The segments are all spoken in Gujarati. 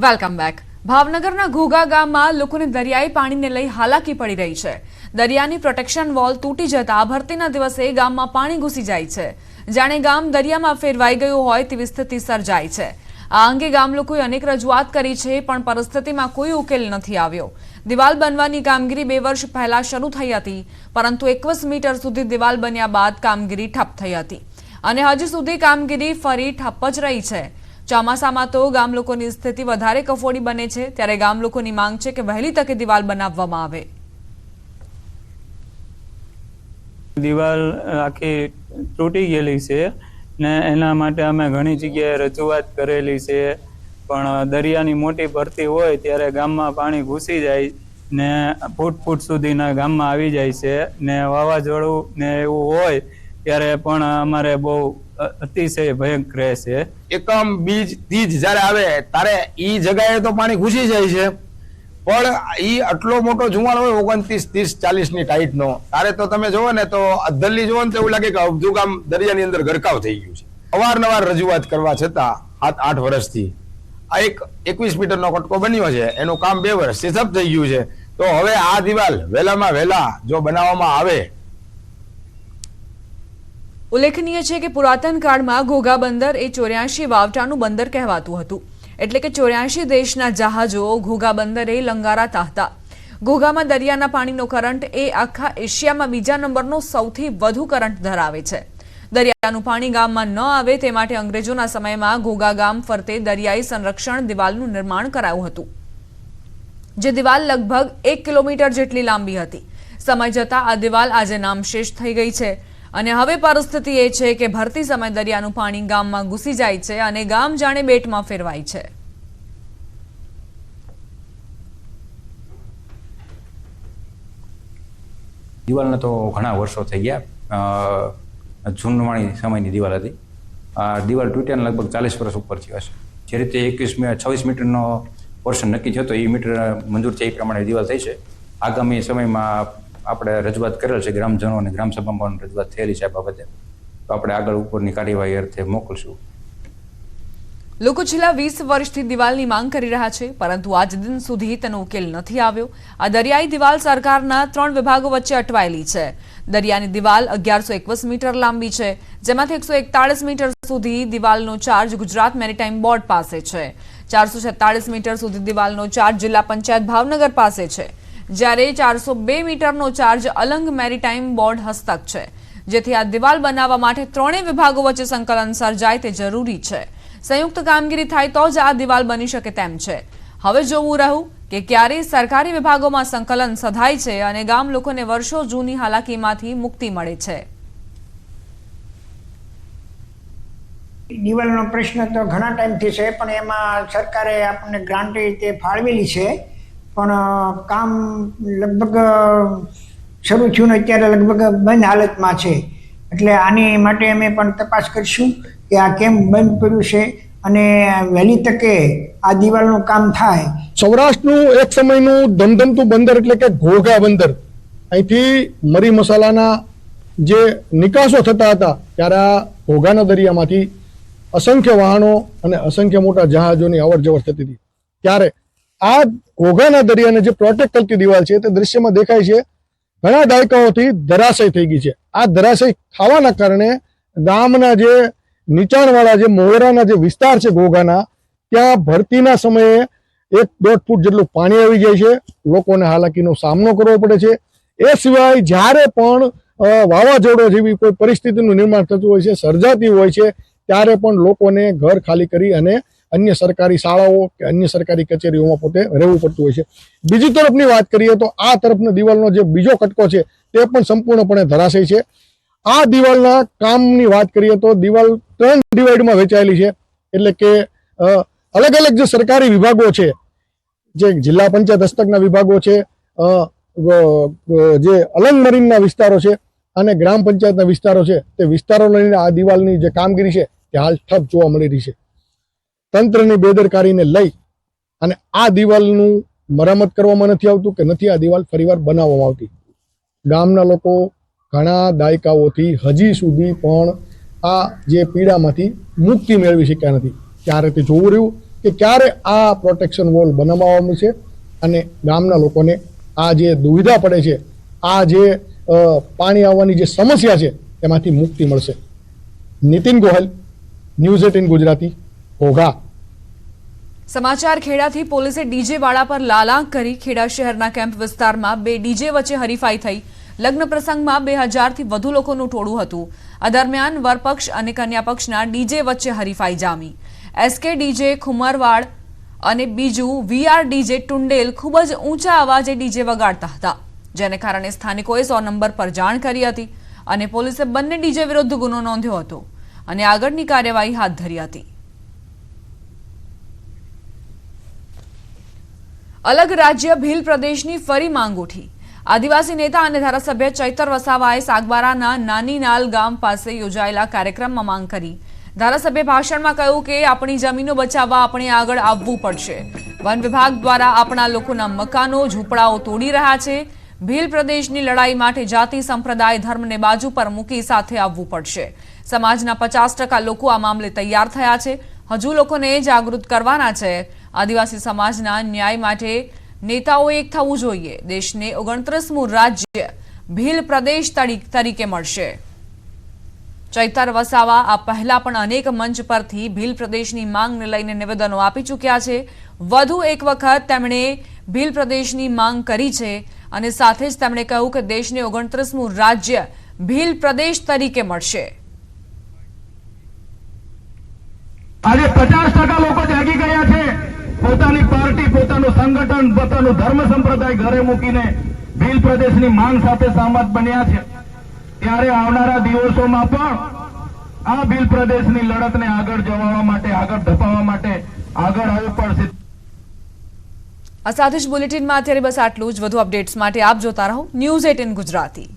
Welcome back. ભાવનગરના ઘોઘા ગામમાં લોકોને દરિયાઈ પાણીને લઈ હાલાકી પડી રહી છે। દરિયાની પ્રોટેક્શન વોલ તૂટી જતા ભરતીના દિવસે ગામમાં પાણી ઘૂસી જાય છે। જાણે ગામ દરિયામાં ફેરવાઈ ગયું હોય તેવી સ્થિતિ સર્જાઈ છે। આ અંગે ગામ લોકોએ અનેક રજૂઆત કરી છે, પણ પરિસ્થિતિમાં કોઈ ઉકેલ નથી આવ્યો। દિવાલ બનવાની કામગીરી 2 વર્ષ પહેલા શરૂ થઈ હતી, પરંતુ 21 મીટર સુધી દિવાલ બન્યા બાદ કામગીરી ઠપ થઈ હતી અને હજી સુધી કામગીરી ફરી ઠપ જ રહી છે। ચોમાસામાં તો ગામ લોકોની સ્થિતિ વધારે કફોડી બને છે, ત્યારે ગામ લોકોની માંગ છે કે વહેલી તકે દિવાલ બનાવવામાં આવે। દિવાલ આખી તૂટી ગયેલી છે ને એના માટે અમે ઘણી જગ્યાએ રજૂઆત કરેલી છે, પણ દરિયાની મોટી ભરતી હોય ત્યારે ગામમાં પાણી ઘૂસી જાય ને ફૂટ સુધીના ગામમાં આવી જાય છે ને વાવાઝોડું ને એવું હોય ત્યારે પણ અમારે બહુ અતિશય ભયંકર રહે છે। એકમ બીજ ત્રીજ જયારે આવે ત્યારે ઈ જગ્યાએ તો પાણી ઘૂસી જાય છે, પણ ઈ આટલો મોટો જુવાળ હોય 29, 30, 40 ની ટાઈટ નો, ત્યારે તો તમે જોવો ને તો અદ્ધરલી જોવો ને તો એવું લાગે કે અબધું ગામ દરિયાની અંદર ગરકાવ થઈ ગયું છે। અવારનવાર રજૂઆત કરવા છતાં 7-8 વર્ષથી આ એક 21 મીટરનો કટકો બન્યો છે, એનું કામ 2 વર્ષથી ઠપ થઈ ગયું છે। તો હવે આ દિવાલ વહેલામાં વહેલા જો બનાવવામાં આવે। ઉલ્લેખનીય છે કે પુરાતન કાળમાં ઘોઘા બંદર એ 84 વાવટાનું બંદર કહેવાતું હતું, એટલે કે 84 દેશના જહાજો ઘોઘા બંદરે લંગારાતા હતા। ઘોઘામાં દરિયાના પાણીનો કરંટ એ આખા એશિયામાં 2જા નંબરનો સૌથી વધુ કરંટ ધરાવે છે। દરિયાનું પાણી ગામમાં ન આવે તે માટે અંગ્રેજોના સમયમાં ઘોઘા ગામ ફરતે દરિયાઈ સંરક્ષણ દિવાલનું નિર્માણ કરાયું હતું, જે દિવાલ લગભગ 1 કિલોમીટર જેટલી લાંબી હતી। સમય જતાં આ દિવાલ આજે નામશેષ થઈ ગઈ છે અને હવે પરિસ્થિતિ એ છે કે ભરતી સમય દરિયાનું પાણી ગામમાં ઘૂસી જાય છે અને ગામ જાણે બેટમાં ફેરવાય છે। દિવાલને તો ઘણા વર્ષો થઈ ગયા, જૂનવાણી સમયની દિવાલ હતી। આ દિવાલ તૂટ્યાને લગભગ 40 વર્ષ ઉપર થયા છે। જે રીતે 26 મીટરનો પોર્શન નક્કી થયો હતો એ મીટર મંજૂર છે, એ પ્રમાણે દિવાલ થઈ છે। આગામી સમયમાં આપણે રજૂઆત કરેલ છે, ગ્રામજનો અને ગ્રામસભામાં પણ રજૂઆત થયેલી છે આ બાબતે, તો આપણે આગળ ઉપરની કાર્યવાહી અર્થે મોકલશું। લોકો છેલ્લા 20 વર્ષથી દિવાલની માંગ કરી રહ્યા છે, પરંતુ આજ દિન સુધી તેનો ઉકેલ નથી આવ્યો। આ દરિયાઈ દિવાલ સરકારના 3 વિભાગો વચ્ચે અટવાયેલી છે। દરિયાની દિવાલ 1121 મીટર લાંબી છે, જેમાંથી 141 મીટર સુધી દિવાલનો ચાર્જ ગુજરાત મેરીટાઈમ બોર્ડ પાસે છે। 446 મીટર સુધી દિવાલનો ચાર્જ જિલ્લા પંચાયત ભાવનગર પાસે છે, જ્યારે 402 મીટરનો ચાર્જ અલંગ મેરીટાઈમ બોર્ડ હસ્તક છે। જેથી આ દિવાલ બનાવવા માટે 3 વિભાગો વચ્ચે સંકલન સર્જાય તે જરૂરી છે। સંયુક્ત કામગીરી થાય તો જ આ દિવાલ બની શકે તેમ છે। હવે જોવું રહ્યું કે ક્યારે સરકારી વિભાગોમાં સંકલન સધાય છે અને ગામ લોકોને વર્ષો જૂની હાલાકીમાંથી મુક્તિ મળે છે। દિવાલનો પ્રશ્ન તો ઘણા ટાઈમથી છે, પણ એમાં સરકારે આપણને ગ્રાન્ટ રીતે ફાળવેલી છે, પણ કામ લગભગ શરૂ થયું ને અત્યારે લગભગ બંધ હાલતમાં છે। એટલે આની માટે અમે પણ તપાસ કરીશું કે આ કેમ બંધ પડ્યું છે અને વહેલી તકે આ દિવાલનું કામ થાય। સૌરાષ્ટ્રનું એક સમયનું ધમધમતું બંદર એટલે કે ઘોઘા બંદર, અહીંથી મરી મસાલાના જે નિકાસો થતા હતા ત્યારે આ ઘોઘાના દરિયામાંથી અસંખ્ય વાહનો અને અસંખ્ય મોટા જહાજોની અવર જવર થતી હતી। ત્યારે આ ઘોઘાના દરિયાને જે પ્રોટેક્ટ કરતી દિવાલ છે તે દ્રશ્યમાં દેખાય છે, ઘણા દાયકાઓથી ધરાશય થઈ ગઈ છે। આ ધરાશય ખાવાના કારણે ગામના જે નીચાણવાળા જે મોવરાના જે વિસ્તાર છે ઘોઘાના, ત્યાં ભરતીના સમયે 1-1.5 ફૂટ જેટલું પાણી આવી જાય છે, લોકોને હાલાકીનો સામનો કરવો પડે છે। એ સિવાય જ્યારે પણ વાવાઝોડો જેવી કોઈ પરિસ્થિતિનું નિર્માણ થતું હોય છે, સર્જાતી હોય છે, ત્યારે પણ લોકોને ઘર ખાલી કરી અને અન્ય સરકારી શાળાઓ કે અન્ય સરકારી કચેરીઓમાં પોતે રહેવું પડતું હોય છે। બીજી તરફની વાત કરીએ તો આ તરફનો દિવાલનો જે બીજો કટકો છે તે પણ સંપૂર્ણપણે ધરાશય છે। આ દિવાલના કામની વાત કરીએ તો દિવાલ 3 ડિવાઈડમાં વહેંચાયેલી છે, એટલે કે અલગ અલગ જે સરકારી વિભાગો છે, જે જિલ્લા પંચાયત હસ્તકના વિભાગો છે, જે અલંગ મરીનના વિસ્તારો છે અને ગ્રામ પંચાયતના વિસ્તારો છે, તે વિસ્તારો લઈને આ દિવાલની જે કામગીરી છે તે હાલ ઠપ જોવા મળી રહી છે। તંત્રની બેદરકારીને લઈ અને આ દિવાલનું મરામત કરવામાં નથી આવતું કે નથી આ દિવાલ ફરીવાર બનાવવામાં આવતી। ગામના લોકો ઘણા દાયકાઓથી હજી સુધી પણ આ જે પીડામાંથી મુક્તિ મેળવી શક્યા નથી। ત્યારે તે જોવું રહ્યું કે ક્યારે આ પ્રોટેક્શન વોલ બનાવવામાં છે અને ગામના લોકોને આ જે દુવિધા પડે છે, આ જે પાણી આવવાની જે સમસ્યા છે એમાંથી મુક્તિ મળશે. નીતિન ગોહિલ, ન્યૂઝ 18 ગુજરાતી, ઘોઘા. સમાચાર ખેડાથી પોલીસે ડીજે વાળા પર લાલાંક કરી. ખેડા શહેરના કેમ્પ વિસ્તારમાં બે ડીજે વચ્ચે હરીફાઈ થઈ. લગ્ન પ્રસંગમાં 2000 થી વધુ લોકોનું ટોળું હતું. આ દરમિયાન વરપક્ષ અને કન્યા પક્ષના ડીજે વચ્ચે હરીફાઈ જામી. એસકે ડીજે ખુમરવાડ અને બીજું વીઆર ડીજે ટુંડેલ ખૂબ જ ઊંચા અવાજે ડીજે વગાડતા હતા, જેને કારણે સ્થાનિકોએ 100 નંબર પર જાણ કરી હતી અને પોલીસે બંને ડીજે વિરુદ્ધ ગુનો નોંધ્યો હતો અને આગળની કાર્યવાહી હાથ ધરી હતી. અલગ રાજ્ય ભીલ પ્રદેશની ફરી માંગ ઉઠી. આદિવાસી નેતા અને ધારાસભ્ય ચૈતર વસાવાએ સાગબારાના નાનીનાલ ગામ પાસે યોજાયેલા કાર્યક્રમમાં માંગ કરી. ધારાસભ્ય ભાષણમાં કહ્યું કે આપણી જમીનો બચાવવા આપણે આગળ આવવું પડશે. વન વિભાગ દ્વારા આપણા લોકોના મકાનો, ઝૂંપડાઓ તોડી રહ્યા છે. ભીલ પ્રદેશની લડાઈ માટે જાતિ, સંપ્રદાય, ધર્મને બાજુ પર મૂકી સાથે આવવું પડશે. સમાજના 50% લોકો આ મામલે તૈયાર થયા છે. હજુ લોકોને જાગૃત કરવાના છે. આદિવાસી સમાજના ન્યાય માટે નેતાઓએ એક થવું જોઈએ. દેશને 29મું રાજ્ય ભીલ પ્રદેશ તરીકે મળશે. ચૈતર વસાવા આ પહેલા પણ અનેક મંચ પરથી ભીલ પ્રદેશની માંગને લઈને નિવેદનો આપી ચૂક્યા છે. વધુ એક વખત તેમણે ભીલ પ્રદેશની માંગ કરી છે અને સાથે જ તેમણે કહ્યું કે દેશને 29મું રાજ્ય ભીલ પ્રદેશ તરીકે મળશે. આજે 50% લોકો જાગી ગયા છે. પોતાની પાર્ટી, પોતાનું સંગઠન, પોતાનું ધર્મ સંપ્રદાય ઘરે મૂકીને ભીલ પ્રદેશની માંગ સાથે સહમત બન્યા છે. ત્યારે આવનારા દિવસોમાં પણ આ ભીલ પ્રદેશની લડતને આગળ જવા માટે, આગળ ધપાવવા માટે આગળ આવવું પડશે. આ સાથે જ બુલેટિનમાં અત્યારે બસ આટલું જ. વધુ અપડેટ્સ માટે આપ જોતા રહો ન્યૂઝ 18 ગુજરાતી.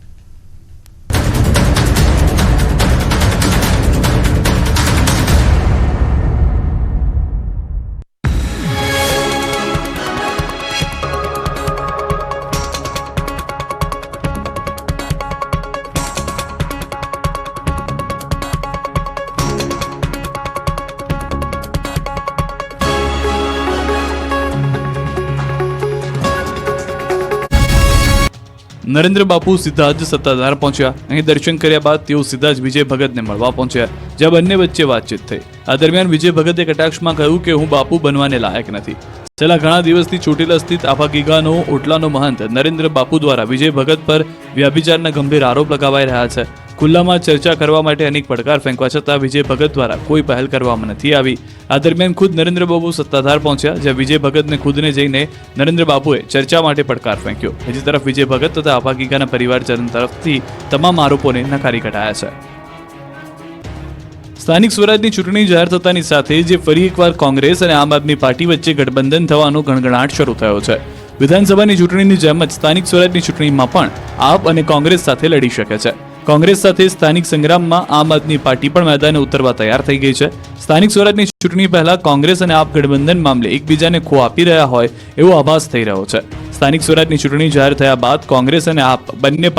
નરેન્દ્ર બાપુ સીધા જ સત્તાધાર પહોંચ્યા. અહીં દર્શન કર્યા બાદ તેઓ સીધા જ વિજય ભગતને મળવા પહોંચ્યા, જ્યાં બંને વચ્ચે વાતચીત થઈ. આ દરમિયાન વિજય ભગતે કટાક્ષમાં કહ્યું કે હું બાપુ બનવાને લાયક નથી. છેલ્લા ઘણા દિવસથી ચોટીલા સ્થિત આફાગીગાનો ઓટલાનો મહંત નરેન્દ્ર બાપુ દ્વારા વિજય ભગત પર વ્યભિચારના ગંભીર આરોપ લગાવાઈ રહ્યા છે. ખુલ્લામાં ચર્ચા કરવા માટે અનેક પડકાર ફેંકવા છતાં વિજય ભગત દ્વારા કોઈ પહેલ કરવામાં નથી આવી. આ દરમિયાન ખુદ નરેન્દ્ર બાપુ સત્તાધાર પહોંચ્યા, જ્યાં વિજય ભગતને ખુદને જઈને નરેન્દ્ર બાપુએ ચર્ચા માટે પડકાર ફેંક્યો. બીજી તરફ વિજય ભગત તથા આફાગીગાના પરિવારજન તરફથી તમામ આરોપોને નકારી કાઢાયા છે. સ્થાનિક સ્વરાજની ચૂંટણી જાહેર થતાની સાથે જે ફરી એકવાર કોંગ્રેસ અને આમ આદમી પાર્ટી વચ્ચે ગઠબંધન થવાનો ગણગણાટ શરૂ થયો છે. વિધાનસભાની ચૂંટણીની જેમ જ સ્થાનિક સ્વરાજની ચૂંટણીમાં પણ આપ અને કોંગ્રેસ સાથે લડી શકે છે. કોંગ્રેસ સાથે સ્થાનિક સંગ્રામમાં આમ આદમી પાર્ટી પણ મેદાને ઉતરવા તૈયાર થઈ ગઈ છે. સ્થાનિક સ્વરાજની ચૂંટણી પહેલા કોંગ્રેસ અને આપ ગઠબંધન મામલે એકબીજાને ખો આપી રહ્યા હોય એવો આભાસ થઈ રહ્યો છે. સ્થાનિક સ્વરાજની ચૂંટણી જાહેર થયા બાદ કોંગ્રેસ અને આપ બંને